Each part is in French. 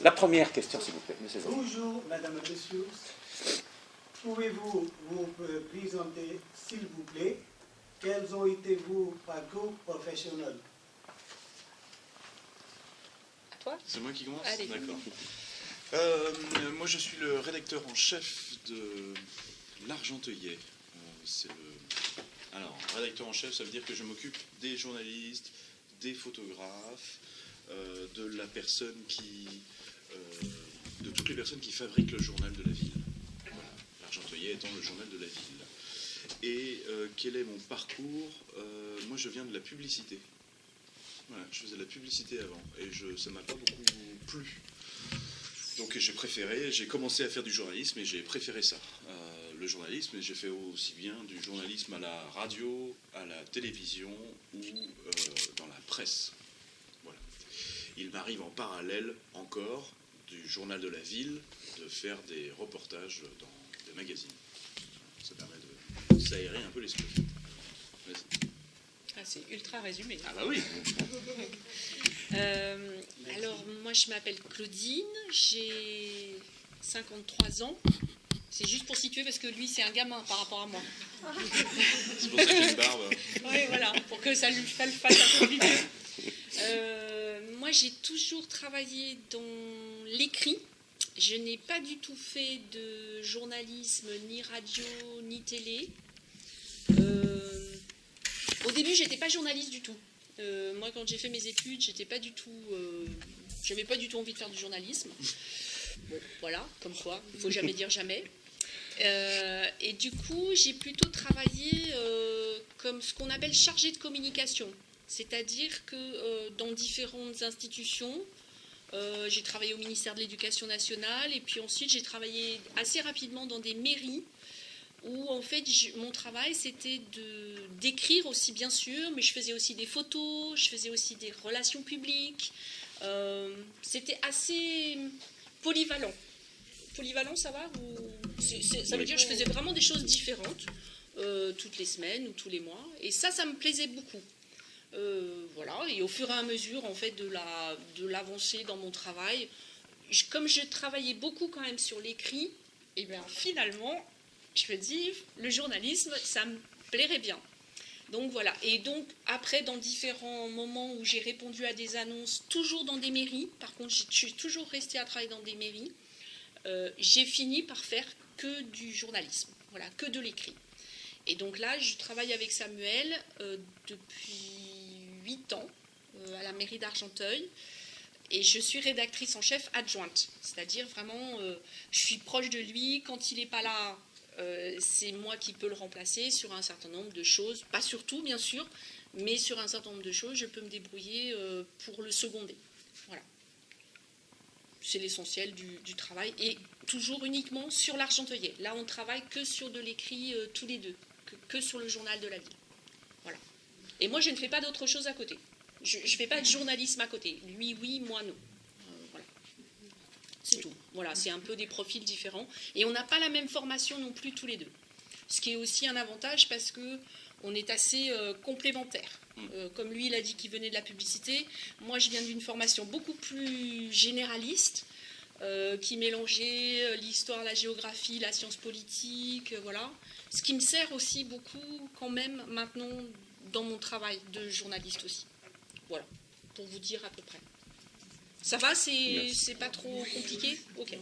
La première question, s'il vous plaît, monsieur Zon. Bonjour, madame et monsieur. Pouvez-vous vous présenter, s'il vous plaît, quels ont été vos parcours professionnels? À toi? C'est moi qui commence? Allez. D'accord. Moi, je suis le rédacteur en chef de l'Argenteuillet. Alors, rédacteur en chef, ça veut dire que je m'occupe des journalistes, des photographes, de toutes les personnes qui fabriquent le journal de la ville. Voilà. L'Argenteuillet étant le journal de la ville. Et quel est mon parcours? Moi, je viens de la publicité. Voilà, je faisais de la publicité avant et ça m'a pas beaucoup plu. Donc j'ai commencé à faire du journalisme et j'ai préféré ça. Le journalisme, et j'ai fait aussi bien du journalisme à la radio, à la télévision ou dans la presse. Voilà. Il m'arrive en parallèle encore du journal de la ville de faire des reportages dans des magazines. Ça permet de s'aérer un peu l'esprit. Vas-y. Ah, c'est ultra résumé. Ah bah oui. Alors, moi, je m'appelle Claudine, j'ai 53 ans. C'est juste pour situer, parce que lui, c'est un gamin par rapport à moi. C'est pour ça qu'il a une barbe. Oui, voilà, pour que ça lui fasse un peu plus. Moi, j'ai toujours travaillé dans l'écrit. Je n'ai pas du tout fait de journalisme, ni radio, ni télé. Au début, j'étais pas journaliste du tout. Moi, quand j'ai fait mes études, j'avais pas du tout envie de faire du journalisme. Bon, voilà, comme quoi, il faut jamais dire jamais. Et du coup, j'ai plutôt travaillé comme ce qu'on appelle chargé de communication. C'est-à-dire que dans différentes institutions, j'ai travaillé au ministère de l'Éducation nationale et puis ensuite j'ai travaillé assez rapidement dans des mairies où en fait mon travail c'était d'écrire aussi bien sûr, mais je faisais aussi des photos, je faisais aussi des relations publiques. C'était assez polyvalent. Polyvalent, ça va ça veut dire que je faisais vraiment des choses différentes toutes les semaines ou tous les mois. Et ça me plaisait beaucoup. Voilà. Et au fur et à mesure en fait de l'avancée dans mon travail, comme je travaillais beaucoup quand même sur l'écrit, et bien finalement, je me dis, le journalisme, ça me plairait bien. Donc voilà. Et donc après, dans différents moments où j'ai répondu à des annonces, toujours dans des mairies, par contre, je suis toujours restée à travailler dans des mairies, j'ai fini par faire que du journalisme, voilà, que de l'écrit. Et donc là, je travaille avec Samuel depuis 8 ans à la mairie d'Argenteuil. Et je suis rédactrice en chef adjointe. C'est-à-dire vraiment, je suis proche de lui. Quand il n'est pas là, c'est moi qui peux le remplacer sur un certain nombre de choses. Pas sur tout, bien sûr, mais sur un certain nombre de choses, je peux me débrouiller pour le seconder. Voilà. C'est l'essentiel du travail. Et toujours uniquement sur l'Argenteuillet. Là, on travaille que sur de l'écrit tous les deux. Que sur le journal de la ville. Voilà. Et moi, je ne fais pas d'autre chose à côté. Je ne fais pas de journalisme à côté. Lui, oui, moi, non. Voilà. C'est tout. Voilà, c'est un peu des profils différents. Et on n'a pas la même formation non plus tous les deux. Ce qui est aussi un avantage parce qu'on est assez complémentaires. Comme lui, il a dit qu'il venait de la publicité. Moi, je viens d'une formation beaucoup plus généraliste, qui mélangeait l'histoire, la géographie, la science politique, voilà. Ce qui me sert aussi beaucoup quand même maintenant dans mon travail de journaliste aussi. Voilà, pour vous dire à peu près. Ça va, c'est pas trop compliqué? Ok.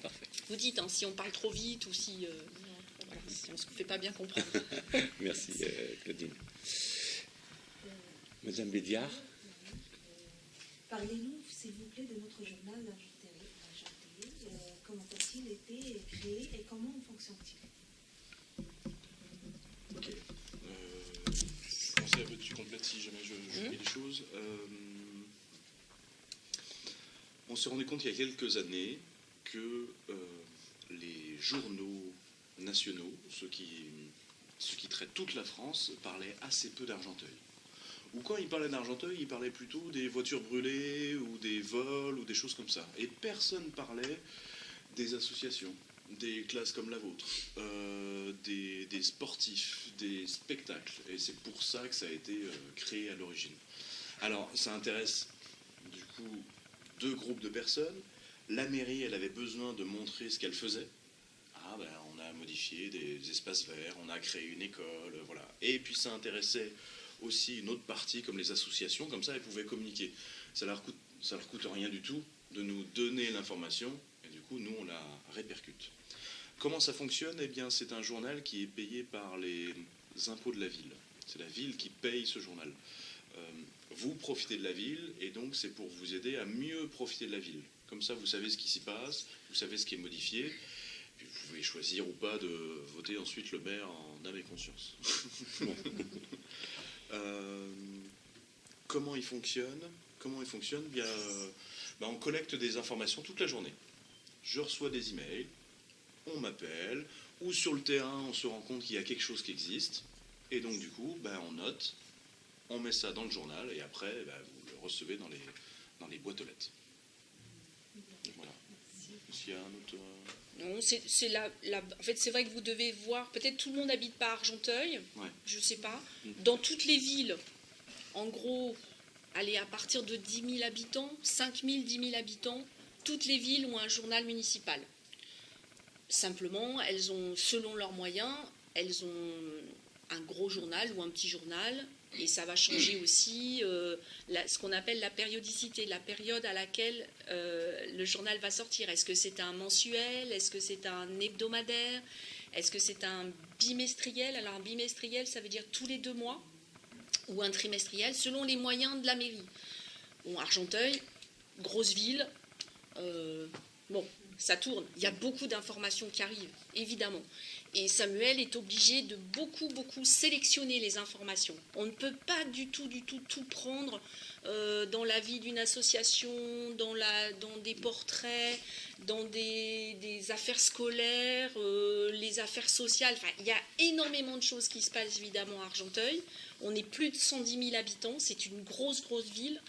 Parfait. Vous dites hein, si on parle trop vite ou si on ne se fait pas bien comprendre. Merci Claudine. Madame Bédiard. Parlez-nous, s'il vous plaît, de notre journal L'Argenteuil. Comment a-t-il été créé et comment fonctionne-t-il? Ok. Pensez un peu dessus complète si jamais j'oublie des choses. On s'est rendu compte il y a quelques années que les journaux nationaux, ceux qui traitent toute la France, parlaient assez peu d'Argenteuil. Ou quand ils parlaient d'Argenteuil, ils parlaient plutôt des voitures brûlées ou des vols ou des choses comme ça. Et personne parlait des associations, des classes comme la vôtre, des sportifs, des spectacles. Et c'est pour ça que ça a été créé à l'origine. Alors, ça intéresse du coup 2 groupes de personnes. La mairie, elle avait besoin de montrer ce qu'elle faisait. Ah ben, on a modifié des espaces verts, on a créé une école, voilà. Et puis ça intéressait aussi une autre partie, comme les associations, comme ça elles pouvaient communiquer. Ça leur coûte rien du tout de nous donner l'information, et du coup, nous, on la répercute. Comment ça fonctionne? Eh bien, c'est un journal qui est payé par les impôts de la ville. C'est la ville qui paye ce journal. Vous profitez de la ville, et donc c'est pour vous aider à mieux profiter de la ville. Comme ça, vous savez ce qui s'y passe, vous savez ce qui est modifié, puis vous pouvez choisir ou pas de voter ensuite le maire en âme et conscience. Comment il fonctionne? Bien, on collecte des informations toute la journée. Je reçois des emails, on m'appelle, ou sur le terrain, on se rend compte qu'il y a quelque chose qui existe, et donc du coup, on note, on met ça dans le journal, et après, vous le recevez dans les boîtes aux lettres. Voilà. Est-ce qu'il y a un autre... Non, en fait, c'est vrai que vous devez voir, peut-être tout le monde habite pas à Argenteuil, Ouais. je sais pas. Dans toutes les villes, en gros, allez, à partir de 10 000 habitants, 5 000, 10 000 habitants, toutes les villes ont un journal municipal. Simplement, elles ont, selon leurs moyens, elles ont un gros journal ou un petit journal, et ça va changer aussi ce qu'on appelle la périodicité, la période à laquelle le journal va sortir. Est-ce que c'est un mensuel? Est-ce que c'est un hebdomadaire? Est-ce que c'est un bimestriel? Alors un bimestriel, ça veut dire tous les 2 mois, ou un trimestriel, selon les moyens de la mairie. Bon, Argenteuil, grosse ville, ça tourne. Il y a beaucoup d'informations qui arrivent, évidemment. Et Samuel est obligé de beaucoup sélectionner les informations. On ne peut pas du tout tout prendre dans la vie d'une association, dans des portraits, dans des affaires scolaires, les affaires sociales. Enfin, il y a énormément de choses qui se passent évidemment à Argenteuil. On est plus de 110 000 habitants, c'est une grosse ville.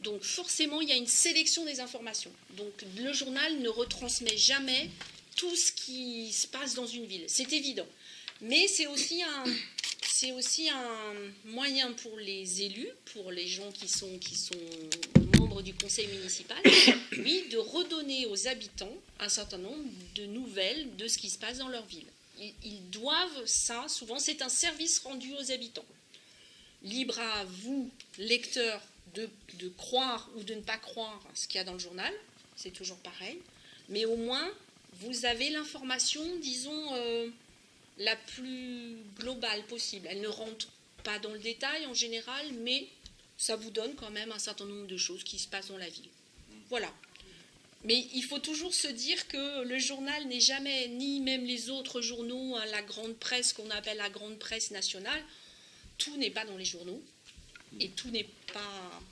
Donc forcément, il y a une sélection des informations. Donc le journal ne retransmet jamais tout ce qui se passe dans une ville. C'est évident. Mais c'est aussi un moyen pour les élus, pour les gens qui sont membres du conseil municipal, oui, de redonner aux habitants un certain nombre de nouvelles de ce qui se passe dans leur ville. Ils doivent ça, souvent, c'est un service rendu aux habitants. Libre à vous, lecteurs, de croire ou de ne pas croire ce qu'il y a dans le journal, c'est toujours pareil, mais au moins, vous avez l'information, disons, la plus globale possible. Elle ne rentre pas dans le détail en général, mais ça vous donne quand même un certain nombre de choses qui se passent dans la ville. Voilà. Mais il faut toujours se dire que le journal n'est jamais, ni même les autres journaux, la grande presse qu'on appelle la grande presse nationale, tout n'est pas dans les journaux, et tout n'est pas...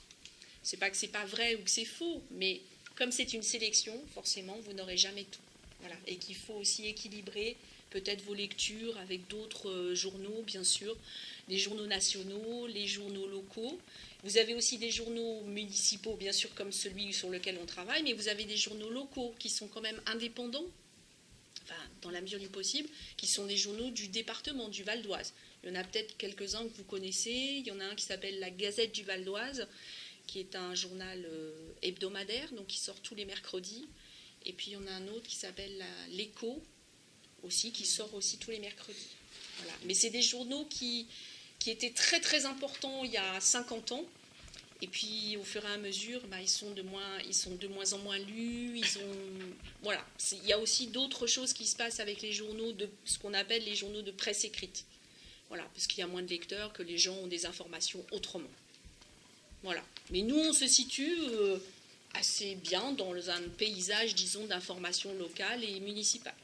C'est pas que c'est pas vrai ou que c'est faux, mais comme c'est une sélection, forcément, vous n'aurez jamais tout. Voilà. Et qu'il faut aussi équilibrer peut-être vos lectures avec d'autres journaux, bien sûr, les journaux nationaux, les journaux locaux. Vous avez aussi des journaux municipaux, bien sûr, comme celui sur lequel on travaille, mais vous avez des journaux locaux qui sont quand même indépendants, enfin, dans la mesure du possible, qui sont des journaux du département, du Val d'Oise. Il y en a peut-être quelques-uns que vous connaissez. Il y en a un qui s'appelle la Gazette du Val d'Oise, qui est un journal hebdomadaire, donc qui sort tous les mercredis. Et puis il y en a un autre qui s'appelle l'Écho, aussi, qui sort aussi tous les mercredis. Voilà. Mais c'est des journaux qui étaient très très importants il y a 50 ans. Et puis au fur et à mesure, ils sont de moins en moins lus. Voilà. Il y a aussi d'autres choses qui se passent avec les journaux, ce qu'on appelle les journaux de presse écrite. Voilà, parce qu'il y a moins de lecteurs, que les gens ont des informations autrement. Voilà. Mais nous, on se situe assez bien dans un paysage, disons, d'information locale et municipale.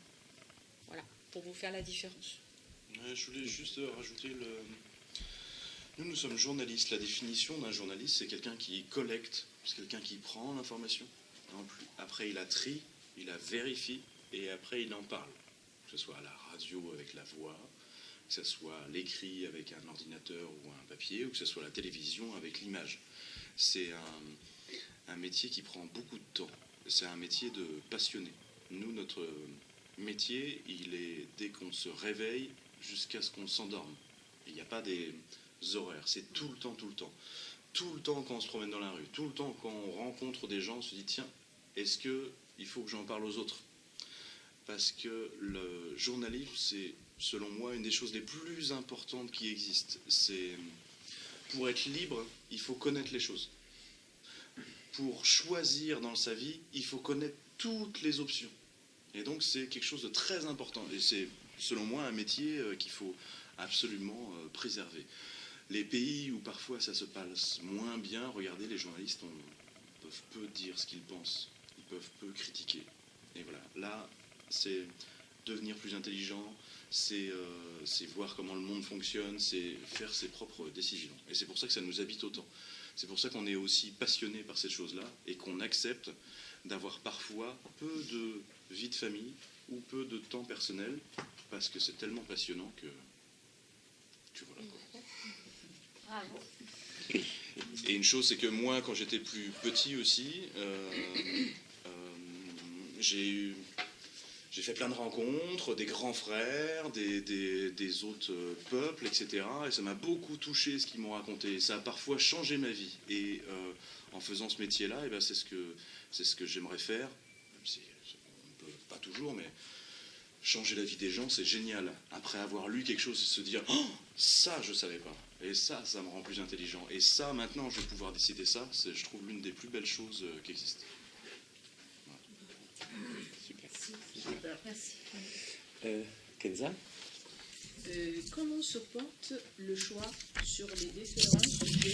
Voilà, pour vous faire la différence. Ouais, je voulais juste rajouter Nous sommes journalistes. La définition d'un journaliste, c'est quelqu'un qui collecte, c'est quelqu'un qui prend l'information. Après, il la trie, il la vérifie, et après, il en parle. Que ce soit à la radio avec la voix, que ce soit l'écrit avec un ordinateur ou un papier, ou que ce soit la télévision avec l'image. C'est un métier qui prend beaucoup de temps. C'est un métier de passionné. Nous, notre métier, il est dès qu'on se réveille jusqu'à ce qu'on s'endorme. Il n'y a pas des horaires, c'est tout le temps, tout le temps. tout le temps quand on se promène dans la rue, tout le temps quand on rencontre des gens, on se dit tiens, est-ce qu'il faut que j'en parle aux autres? Parce que le journalisme, c'est selon moi une des choses les plus importantes qui existent. Pour être libre, il faut connaître les choses. Pour choisir dans sa vie, il faut connaître toutes les options. Et donc c'est quelque chose de très important. Et c'est selon moi un métier qu'il faut absolument préserver. Les pays où parfois ça se passe moins bien, regardez, les journalistes peuvent peu dire ce qu'ils pensent, ils peuvent peu critiquer. Et voilà, là c'est devenir plus intelligent, c'est voir comment le monde fonctionne, c'est faire ses propres décisions. Et c'est pour ça que ça nous habite autant. C'est pour ça qu'on est aussi passionné par ces choses-là et qu'on accepte d'avoir parfois peu de vie de famille ou peu de temps personnel parce que c'est tellement passionnant que voilà quoi. Bravo. Et une chose, c'est que moi, quand j'étais plus petit aussi, j'ai fait plein de rencontres, des grands frères, des autres peuples, etc. Et ça m'a beaucoup touché ce qu'ils m'ont raconté. Ça a parfois changé ma vie. Et en faisant ce métier-là, eh ben, c'est ce que j'aimerais faire. Même si on peut pas toujours, mais changer la vie des gens, c'est génial. Après avoir lu quelque chose, se dire oh, ça, je savais pas. Et ça me rend plus intelligent. Et ça, maintenant, je vais pouvoir décider ça. C'est, je trouve, l'une des plus belles choses qui existent. Super. Merci. Kenza? Comment se porte le choix sur les différents sujets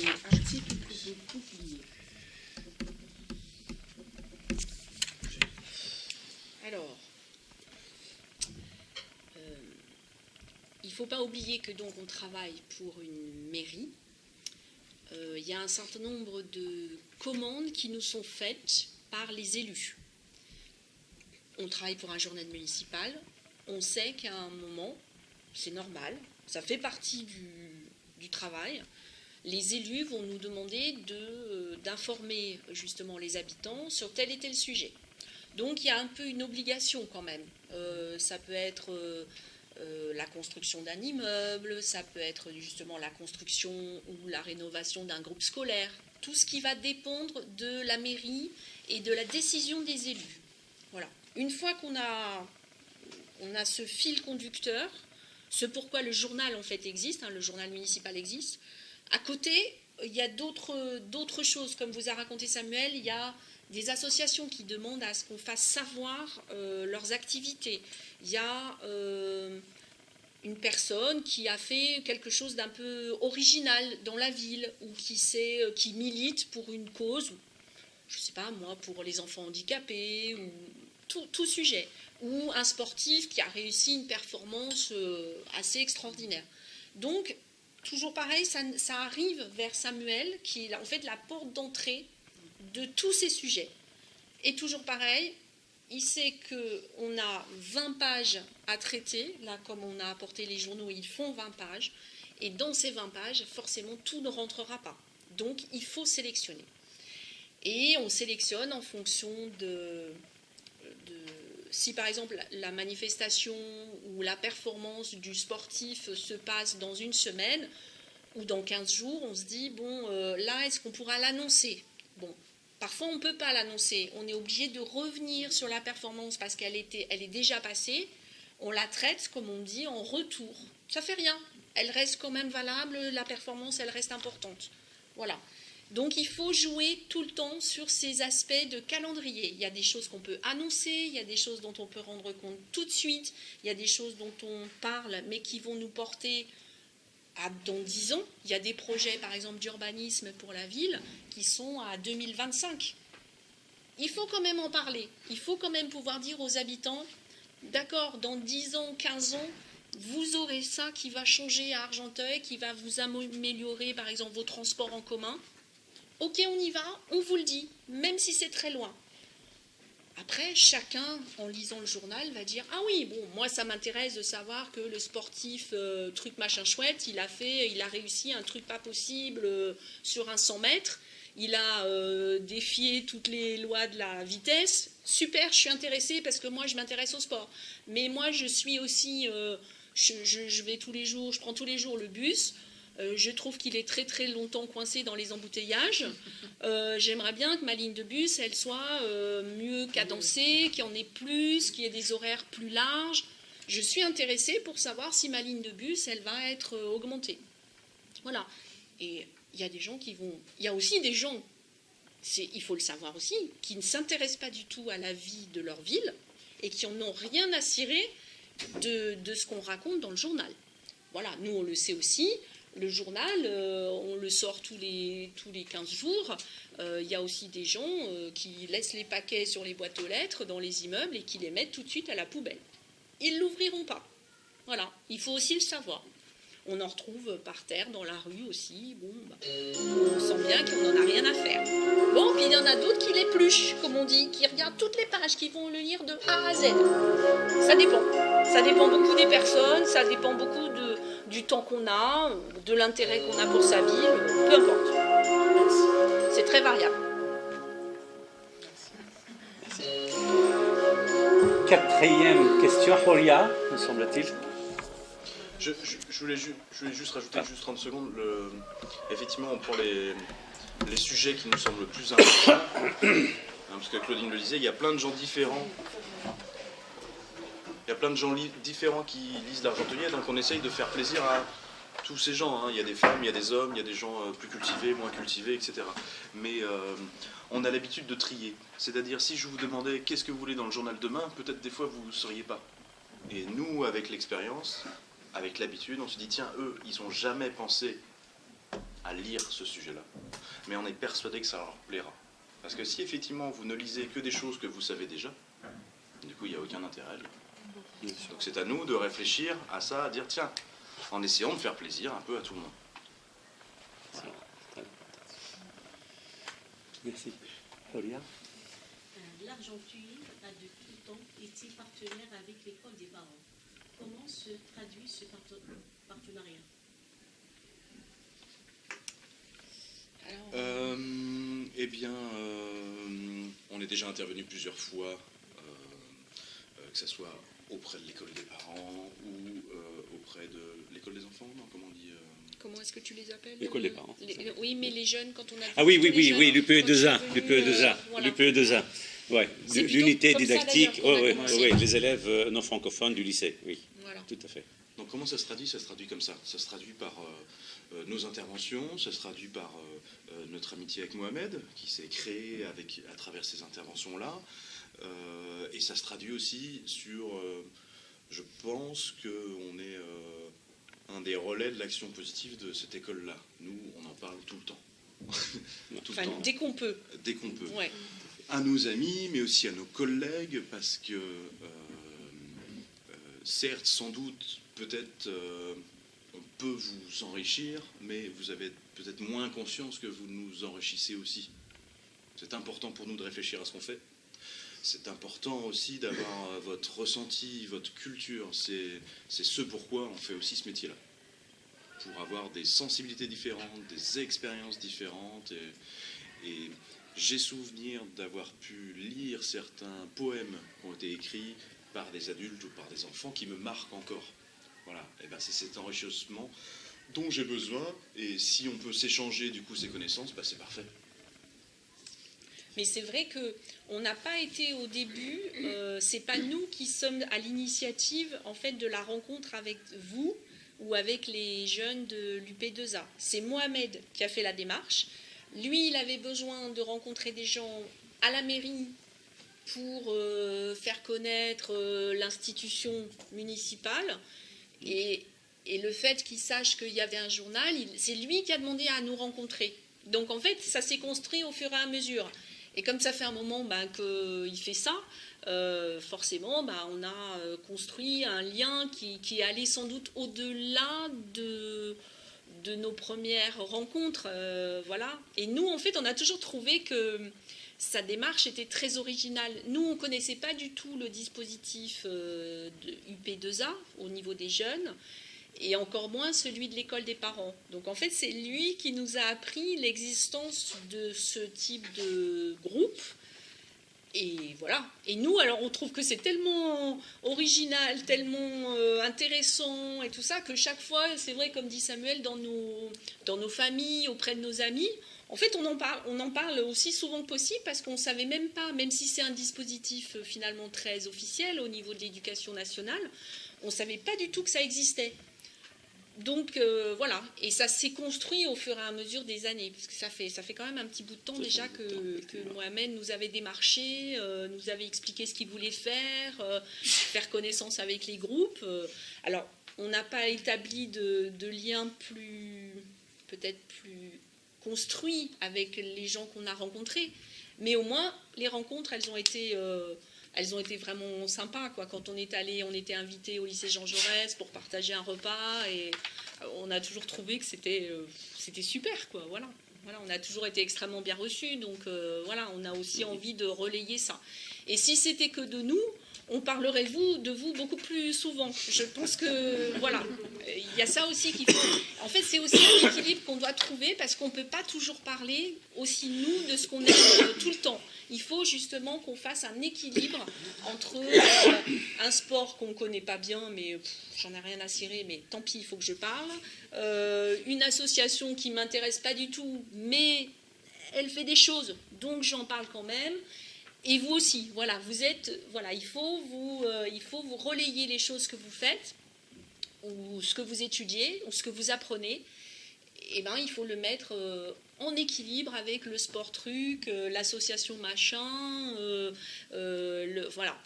et articles que vous publiez? Alors, il ne faut pas oublier que donc on travaille pour une mairie. Il y a un certain nombre de commandes qui nous sont faites par les élus. On travaille pour un journal municipal. On sait qu'à un moment, c'est normal, ça fait partie du travail. Les élus vont nous demander d'informer justement les habitants sur tel et tel sujet. Donc il y a un peu une obligation quand même. Ça peut être la construction d'un immeuble, ça peut être justement la construction ou la rénovation d'un groupe scolaire. Tout ce qui va dépendre de la mairie et de la décision des élus. Voilà. Une fois qu'on a ce fil conducteur, ce pourquoi le journal en fait existe, le journal municipal existe, à côté, il y a d'autres choses, comme vous a raconté Samuel, il y a des associations qui demandent à ce qu'on fasse savoir leurs activités. Il y a une personne qui a fait quelque chose d'un peu original dans la ville ou qui milite pour une cause, je ne sais pas moi, pour les enfants handicapés ou tout sujet, ou un sportif qui a réussi une performance assez extraordinaire. Donc, toujours pareil, ça arrive vers Samuel, qui est en fait la porte d'entrée de tous ces sujets. Et toujours pareil, il sait qu'on a 20 pages à traiter, là comme on a apporté les journaux, ils font 20 pages, et dans ces 20 pages, forcément, tout ne rentrera pas. Donc, il faut sélectionner. Et on sélectionne en fonction si par exemple la manifestation ou la performance du sportif se passe dans une semaine ou dans 15 jours, on se dit, bon, là, est-ce qu'on pourra l'annoncer? Bon, parfois on ne peut pas l'annoncer, on est obligé de revenir sur la performance parce qu'elle est déjà passée, on la traite, comme on dit, en retour. Ça fait rien, elle reste quand même valable, la performance, elle reste importante. Voilà. Donc il faut jouer tout le temps sur ces aspects de calendrier. Il y a des choses qu'on peut annoncer, il y a des choses dont on peut rendre compte tout de suite, il y a des choses dont on parle mais qui vont nous porter dans 10 ans. Il y a des projets par exemple d'urbanisme pour la ville qui sont à 2025. Il faut quand même en parler, il faut quand même pouvoir dire aux habitants, d'accord, dans 10 ans, 15 ans, vous aurez ça qui va changer à Argenteuil, qui va vous améliorer par exemple vos transports en commun. Ok, on y va, on vous le dit, même si c'est très loin. Après, chacun, en lisant le journal, va dire « Ah oui, bon, moi, ça m'intéresse de savoir que le sportif, truc machin chouette, il a réussi un truc pas possible sur un 100 mètres, il a défié toutes les lois de la vitesse. Super, je suis intéressée parce que moi, je m'intéresse au sport. Mais moi, je suis aussi, je vais tous les jours, je prends tous les jours le bus. Je trouve qu'il est très très longtemps coincé dans les embouteillages. J'aimerais bien que ma ligne de bus, elle soit mieux cadencée, qu'il y en ait plus, qu'il y ait des horaires plus larges. Je suis intéressée pour savoir si ma ligne de bus, elle va être augmentée. Voilà. Et il y a des gens qui vont... Il y a aussi des gens, il faut le savoir aussi, qui ne s'intéressent pas du tout à la vie de leur ville et qui en ont rien à cirer de ce qu'on raconte dans le journal. Voilà, nous on le sait aussi. Le journal, on le sort tous les 15 jours. Il y a aussi des gens qui laissent les paquets sur les boîtes aux lettres dans les immeubles et qui les mettent tout de suite à la poubelle. Ils ne l'ouvriront pas. Voilà, il faut aussi le savoir. On en retrouve par terre, dans la rue aussi. Bon, on sent bien qu'on n'en a rien à faire. Bon, puis il y en a d'autres qui l'épluchent, comme on dit, qui regardent toutes les pages, qui vont le lire de A à Z. Ça dépend. Ça dépend beaucoup des personnes, ça dépend beaucoup du temps qu'on a, de l'intérêt qu'on a pour sa ville, peu importe. C'est très variable. Quatrième question, Horia, me semble-t-il. Je voulais juste rajouter juste 30 secondes. Effectivement, on prend les sujets qui nous semblent le plus importants. Parce que Claudine le disait, il y a plein de gens différents. Il y a plein de gens différents qui lisent l'Argentelier, donc on essaye de faire plaisir à tous ces gens. Hein. Il y a des femmes, il y a des hommes, il y a des gens plus cultivés, moins cultivés, etc. Mais on a l'habitude de trier. C'est-à-dire, si je vous demandais qu'est-ce que vous voulez dans le journal demain, peut-être des fois vous ne sauriez pas. Et nous, avec l'expérience, avec l'habitude, on se dit, tiens, eux, ils n'ont jamais pensé à lire ce sujet-là. Mais on est persuadé que ça leur plaira. Parce que si effectivement vous ne lisez que des choses que vous savez déjà, du coup, il n'y a aucun intérêt à lire. Donc c'est à nous de réfléchir à ça, à dire, tiens, en essayant de faire plaisir un peu à tout le monde. Merci. Horia. L'Argenteuil a de tout temps été partenaire avec l'école des parents. Comment se traduit ce partenariat? Eh bien, on est déjà intervenu plusieurs fois, que ce soit auprès de l'école des parents ou auprès de l'école des enfants, non, comment on dit Comment est-ce que tu les appelles? L'école des parents. Oui, mais les jeunes, quand on a... Ah oui, oui, l'UPE2A. Voilà. L'UPE2A. Ouais, C'est plutôt l'unité comme ça, didactique, d'ailleurs, qu'on a commencé. les élèves non francophones du lycée, oui, Voilà. tout à fait. Donc comment ça se traduit? Ça se traduit comme ça. Ça se traduit par nos interventions, ça se traduit par notre amitié avec Mohamed, qui s'est créée à travers ces interventions-là. Et ça se traduit aussi sur... je pense qu'on est un des relais de l'action positive de cette école-là. Nous, on en parle tout le temps. Tout le temps. Dès qu'on peut. Dès qu'on peut. Ouais. À nos amis, mais aussi à nos collègues, parce que certes, sans doute, peut-être on peut vous enrichir, mais vous avez peut-être moins conscience que vous nous enrichissez aussi. C'est important pour nous de réfléchir à ce qu'on fait. C'est important aussi d'avoir votre ressenti, votre culture. C'est ce pourquoi on fait aussi ce métier-là. Pour avoir des sensibilités différentes, des expériences différentes. Et j'ai souvenir d'avoir pu lire certains poèmes qui ont été écrits par des adultes ou par des enfants qui me marquent encore. Voilà, et ben c'est cet enrichissement dont j'ai besoin. Et si on peut s'échanger du coup ces connaissances, ben c'est parfait. Mais c'est vrai qu'on n'a pas été au début, c'est pas nous qui sommes à l'initiative en fait de la rencontre avec vous ou avec les jeunes de l'UP2A. C'est Mohamed qui a fait la démarche. Lui, il avait besoin de rencontrer des gens à la mairie pour faire connaître l'institution municipale. Et le fait qu'il sache qu'il y avait un journal, c'est lui qui a demandé à nous rencontrer. Donc en fait, ça s'est construit au fur et à mesure. Et comme ça fait un moment qu'il fait ça, forcément, on a construit un lien qui est allé sans doute au-delà de nos premières rencontres. Voilà. Et nous, en fait, on a toujours trouvé que sa démarche était très originale. Nous, on ne connaissait pas du tout le dispositif de UP2A au niveau des jeunes, et encore moins celui de l'école des parents. Donc en fait, c'est lui qui nous a appris l'existence de ce type de groupe Et voilà. Et nous, alors, on trouve que c'est tellement original, tellement intéressant et tout ça, que chaque fois, c'est vrai, comme dit Samuel, dans nos familles, auprès de nos amis, en fait, on en parle aussi souvent que possible parce qu'on ne savait même pas, même si c'est un dispositif finalement très officiel au niveau de l'éducation nationale, on ne savait pas du tout que ça existait. Donc voilà, et ça s'est construit au fur et à mesure des années, parce que ça fait quand même un petit bout de temps déjà que Mohamed nous avait démarché, nous avait expliqué ce qu'il voulait faire connaissance avec les groupes. Alors, on n'a pas établi de lien peut-être plus construit avec les gens qu'on a rencontrés, mais au moins, les rencontres, elles ont été vraiment sympas, quoi. Quand on était invité au lycée Jean Jaurès pour partager un repas et on a toujours trouvé que c'était super, quoi. Voilà, on a toujours été extrêmement bien reçus, donc voilà, on a aussi envie de relayer ça. Et si c'était que de nous, on parlerait de vous beaucoup plus souvent. Je pense que, voilà, il y a ça aussi qu'il faut... En fait, c'est aussi un équilibre qu'on doit trouver parce qu'on ne peut pas toujours parler aussi, nous, de ce qu'on aime tout le temps. Il faut justement qu'on fasse un équilibre entre un sport qu'on ne connaît pas bien, mais j'en ai rien à cirer, mais tant pis, il faut que je parle. Une association qui ne m'intéresse pas du tout, mais elle fait des choses, donc j'en parle quand même. Et vous aussi, voilà, il faut vous relayer les choses que vous faites, ou ce que vous étudiez, ou ce que vous apprenez. Et ben, il faut le mettre en équilibre avec le sport truc, l'association machin, voilà.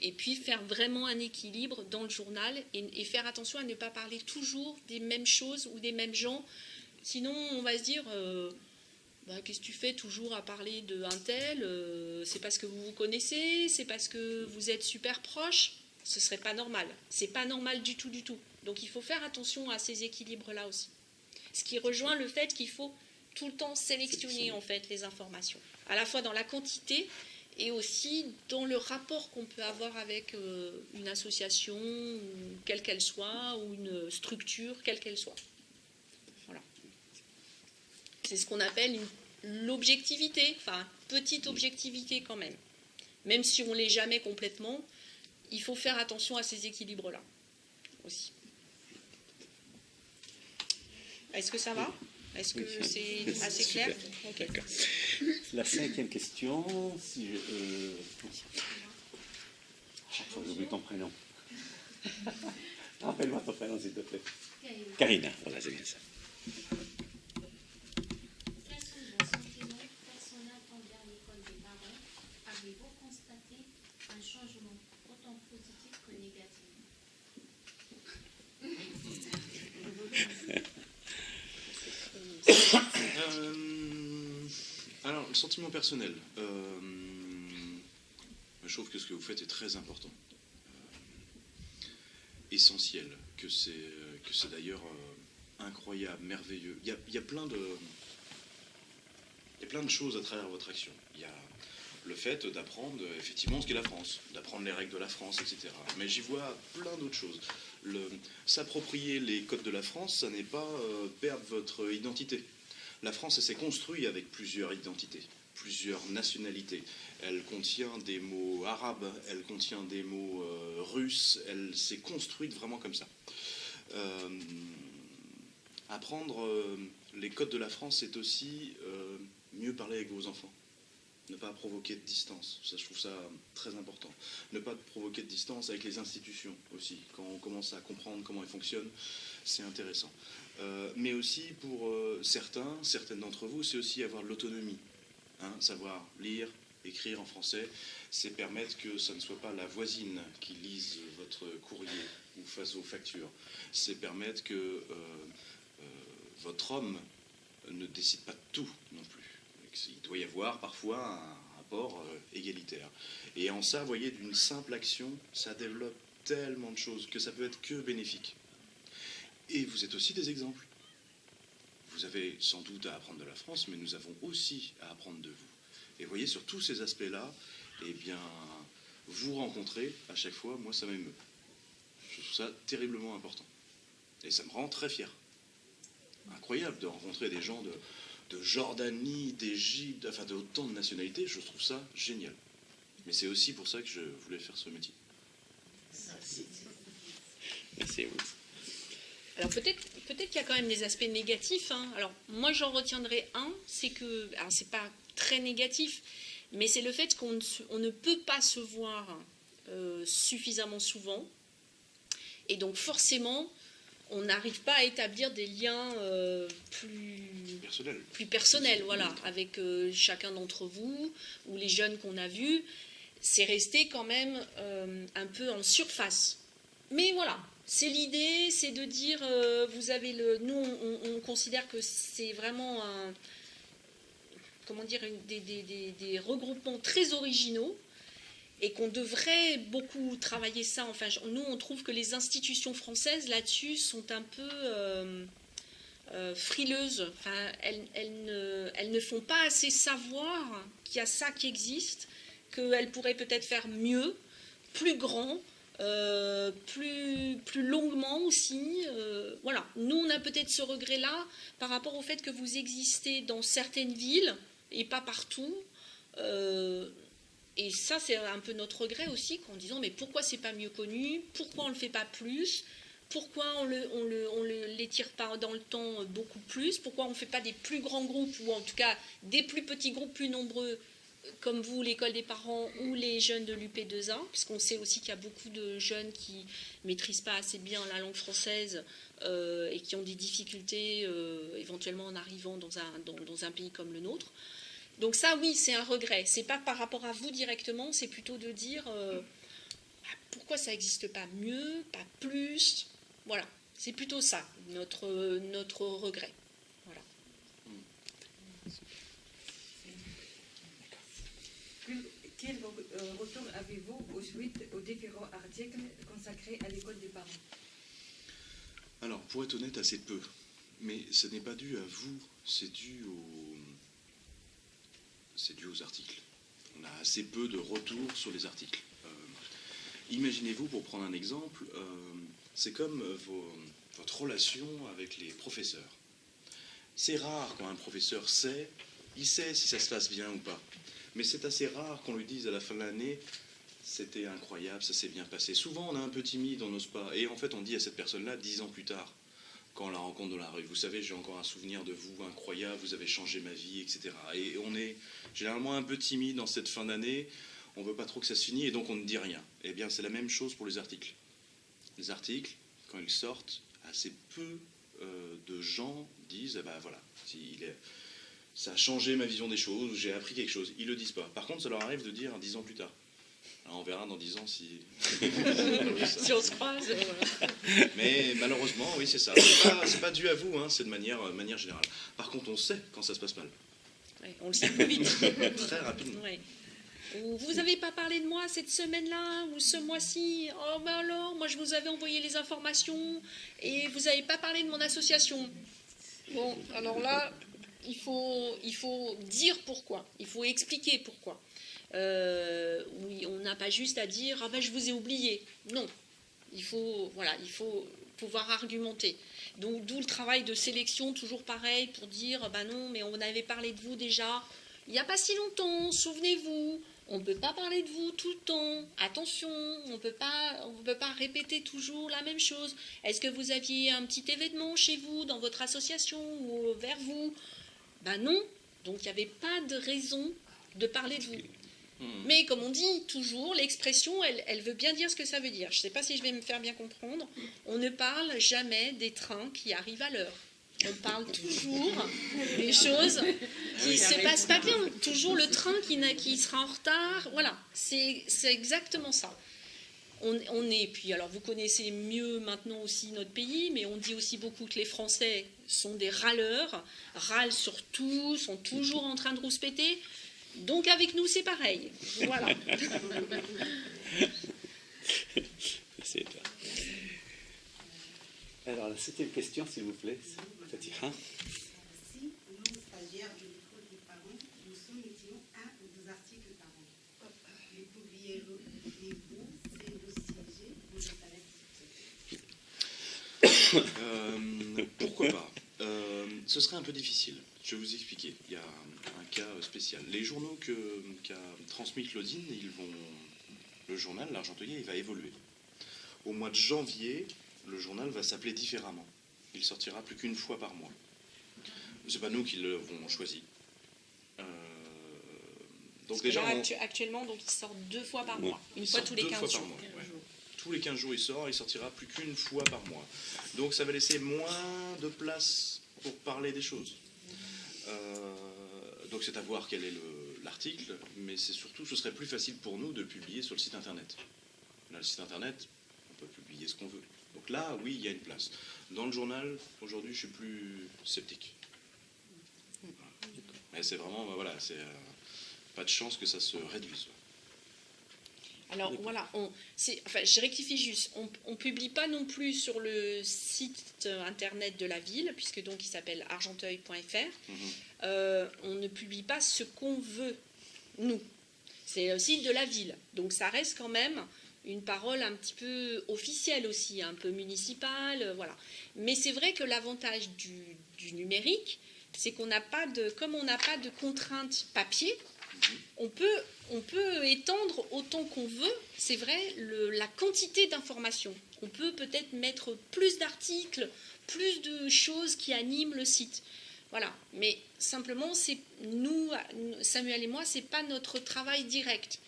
Et puis faire vraiment un équilibre dans le journal et faire attention à ne pas parler toujours des mêmes choses ou des mêmes gens. Sinon, on va se dire... qu'est-ce que tu fais toujours à parler d'un tel, c'est parce que vous vous connaissez, c'est parce que vous êtes super proches, ce serait pas normal. C'est pas normal du tout, du tout. Donc il faut faire attention à ces équilibres-là aussi. Ce qui rejoint le fait qu'il faut tout le temps sélectionner en fait les informations, à la fois dans la quantité et aussi dans le rapport qu'on peut avoir avec une association, quelle qu'elle soit, ou une structure, quelle qu'elle soit. Voilà. C'est ce qu'on appelle l'objectivité, enfin, petite objectivité quand même. Même si on ne l'est jamais complètement, il faut faire attention à ces équilibres-là aussi. Est-ce que ça va ? Est-ce que c'est assez clair ? Okay. D'accord. La 5e question, si chaque fois j'oublie ton prénom. Rappelle-moi ton prénom, s'il te plaît. Karina, voilà, c'est bien ça. Un changement autant positif que négatif. Alors, le sentiment personnel. Je trouve que ce que vous faites est très important. Essentiel. Que c'est d'ailleurs incroyable, merveilleux. Il y a plein de choses à travers votre action. Il y a le fait d'apprendre effectivement ce qu'est la France, d'apprendre les règles de la France, etc. Mais j'y vois plein d'autres choses. S'approprier les codes de la France, ça n'est pas perdre votre identité. La France, elle s'est construite avec plusieurs identités, plusieurs nationalités. Elle contient des mots arabes, elle contient des mots russes, elle s'est construite vraiment comme ça. Apprendre les codes de la France, c'est aussi mieux parler avec vos enfants. Ne pas provoquer de distance, ça, je trouve ça très important. Ne pas provoquer de distance avec les institutions aussi. Quand on commence à comprendre comment elles fonctionnent, c'est intéressant. Mais aussi pour certaines d'entre vous, c'est aussi avoir de l'autonomie. Savoir lire, écrire en français, c'est permettre que ça ne soit pas la voisine qui lise votre courrier ou fasse vos factures. C'est permettre que votre homme ne décide pas de tout non plus. Il doit y avoir parfois un rapport égalitaire. Et en ça, vous voyez, d'une simple action, ça développe tellement de choses que ça peut être que bénéfique. Et vous êtes aussi des exemples. Vous avez sans doute à apprendre de la France, mais nous avons aussi à apprendre de vous. Et vous voyez, sur tous ces aspects-là, eh bien, vous rencontrez à chaque fois, moi, ça m'émeut. Je trouve ça terriblement important. Et ça me rend très fier. Incroyable de rencontrer des gens de Jordanie, d'Égypte, enfin d'autant de nationalités, je trouve ça génial. Mais c'est aussi pour ça que je voulais faire ce métier. Merci à vous. Alors peut-être qu'il y a quand même des aspects négatifs. Hein. Alors moi j'en retiendrai un, c'est que, alors c'est pas très négatif, mais c'est le fait qu'on ne peut pas se voir suffisamment souvent, et donc forcément on n'arrive pas à établir des liens plus personnels, voilà, avec chacun d'entre vous ou les jeunes qu'on a vus. C'est resté quand même un peu en surface. Mais voilà. C'est l'idée, c'est de dire, vous avez nous on considère que c'est vraiment des regroupements très originaux et qu'on devrait beaucoup travailler ça. Enfin, nous on trouve que les institutions françaises là-dessus sont un peu frileuses. Enfin, elles ne font pas assez savoir qu'il y a ça qui existe, qu'elles pourraient peut-être faire mieux, plus grand. Plus longuement aussi. Voilà. Nous, on a peut-être ce regret-là par rapport au fait que vous existez dans certaines villes et pas partout. Et ça, c'est un peu notre regret aussi, en disant mais pourquoi c'est pas mieux connu? Pourquoi on le fait pas plus? Pourquoi on l'étire pas dans le temps beaucoup plus? Pourquoi on ne fait pas des plus grands groupes, ou en tout cas des plus petits groupes plus nombreux, comme vous, l'école des parents ou les jeunes de l'UP2A, puisqu'on sait aussi qu'il y a beaucoup de jeunes qui ne maîtrisent pas assez bien la langue française et qui ont des difficultés éventuellement en arrivant dans un pays comme le nôtre. Donc ça, oui, c'est un regret. C'est pas par rapport à vous directement, c'est plutôt de dire pourquoi ça n'existe pas mieux, pas plus. Voilà, c'est plutôt ça, notre regret. Voilà. Quel retour avez-vous aux différents articles consacrés à l'école des parents? Alors, pour être honnête, assez peu. Mais ce n'est pas dû à vous, c'est dû aux articles. On a assez peu de retours sur les articles. Imaginez-vous, pour prendre un exemple, c'est comme votre relation avec les professeurs. C'est rare quand un professeur il sait si ça se passe bien ou pas. Mais c'est assez rare qu'on lui dise à la fin de l'année « c'était incroyable, ça s'est bien passé ». Souvent, on est un peu timide, on n'ose pas. Et en fait, on dit à cette personne-là, 10 ans plus tard, quand on la rencontre dans la rue, « vous savez, j'ai encore un souvenir de vous incroyable, vous avez changé ma vie, etc. » Et on est généralement un peu timide dans cette fin d'année, on ne veut pas trop que ça se finisse, et donc on ne dit rien. Eh bien, c'est la même chose pour les articles. Les articles, quand ils sortent, assez peu de gens disent « ben voilà, ça a changé ma vision des choses, j'ai appris quelque chose ». Ils ne le disent pas. Par contre, ça leur arrive de dire 10 ans plus tard. Alors, on verra dans 10 ans si... si on se croise. Voilà. Mais malheureusement, oui, c'est ça. C'est pas dû à vous, hein, c'est de manière générale. Par contre, on sait quand ça se passe mal. Ouais, on le sait plus vite. Très rapidement. Ouais. Vous n'avez pas parlé de moi cette semaine-là ou ce mois-ci? Oh ben alors, moi je vous avais envoyé les informations et vous n'avez pas parlé de mon association. Bon, alors là, il faut dire pourquoi. Il faut expliquer pourquoi. Oui, on n'a pas juste à dire « ah ben je vous ai oublié ». Non, il faut pouvoir argumenter. Donc d'où le travail de sélection, toujours pareil, pour dire « ben non, mais on avait parlé de vous déjà il n'y a pas si longtemps, souvenez-vous, on ne peut pas parler de vous tout le temps, attention, on ne peut pas répéter toujours la même chose. Est-ce que vous aviez un petit événement chez vous, dans votre association ou vers vous ?» Ben non, donc il n'y avait pas de raison de parler de vous. Mais comme on dit toujours, l'expression, elle veut bien dire ce que ça veut dire. Je ne sais pas si je vais me faire bien comprendre. On ne parle jamais des trains qui arrivent à l'heure. On parle toujours des choses qui ne se passent pas bien. Toujours le train qui sera en retard. Voilà, c'est exactement ça. Puis alors vous connaissez mieux maintenant aussi notre pays, mais on dit aussi beaucoup que les Français sont des râleurs, râlent sur tout, sont toujours en train de rouspéter. Donc avec nous c'est pareil. Voilà. C'est toi. Alors la 7e question, s'il vous plaît, Fatiha. Si nous, stagiaires de l'école des parents, nous soumettions un ou deux articles par an, les pourriez-vous c'est le sujet vous êtes à la discussion? Pourquoi pas. Ce ce serait un peu difficile. Je vais vous expliquer. Il y a un cas spécial. Les journaux qu'a transmis Claudine, le journal, l'Argenteuil, il va évoluer. Au mois de janvier, le journal va s'appeler différemment. Il sortira plus qu'une fois par mois. C'est pas nous qui l'avons choisi. Donc déjà, actuellement, donc, il sort 2 fois par mois. Une fois tous les 15 jours. Ouais. Tous les 15 jours, il sort, il sortira plus qu'une fois par mois. Donc ça va laisser moins de place pour parler des choses. Donc c'est à voir quel est l'article, mais c'est surtout, ce serait plus facile pour nous de publier sur le site internet. Là, le site internet, on peut publier ce qu'on veut. Donc là, oui, il y a une place. Dans le journal, aujourd'hui, je suis plus sceptique. Mais c'est vraiment, voilà, c'est pas de chance que ça se réduise. Alors voilà, je rectifie juste, on ne publie pas non plus sur le site internet de la ville, puisque donc il s'appelle argenteuil.fr. On ne publie pas ce qu'on veut, nous. C'est le site de la ville, donc ça reste quand même une parole un petit peu officielle aussi, un peu municipale, voilà. Mais c'est vrai que l'avantage du numérique, c'est qu'on n'a pas comme on n'a pas de contraintes papier, on peut étendre autant qu'on veut, c'est vrai, la quantité d'informations. On peut peut-être mettre plus d'articles, plus de choses qui animent le site. Voilà. Mais simplement, c'est nous, Samuel et moi, c'est pas notre travail direct.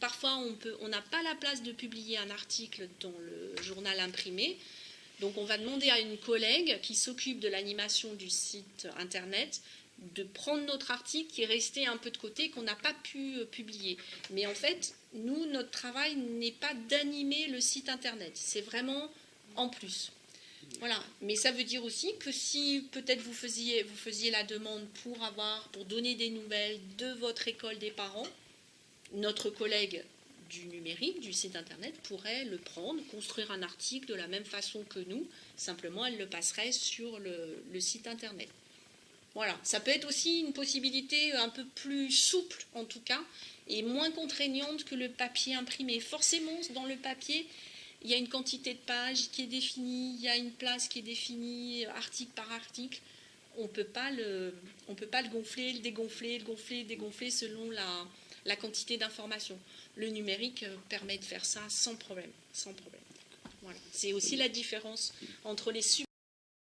Parfois, on n'a pas la place de publier un article dans le journal imprimé. Donc, on va demander à une collègue qui s'occupe de l'animation du site internet de prendre notre article qui est resté un peu de côté, qu'on n'a pas pu publier. Mais en fait, nous, notre travail n'est pas d'animer le site internet. C'est vraiment en plus. Voilà. Mais ça veut dire aussi que si peut-être vous faisiez la demande pour donner des nouvelles de votre école des parents, notre collègue du numérique, du site internet, pourrait le prendre, construire un article de la même façon que nous. Simplement, elle le passerait sur le site internet. Voilà, ça peut être aussi une possibilité un peu plus souple en tout cas et moins contraignante que le papier imprimé. Forcément, dans le papier, il y a une quantité de pages qui est définie, il y a une place qui est définie, article par article. On ne peut pas le gonfler, le dégonfler selon la quantité d'informations. Le numérique permet de faire ça sans problème. Voilà. C'est aussi la différence entre les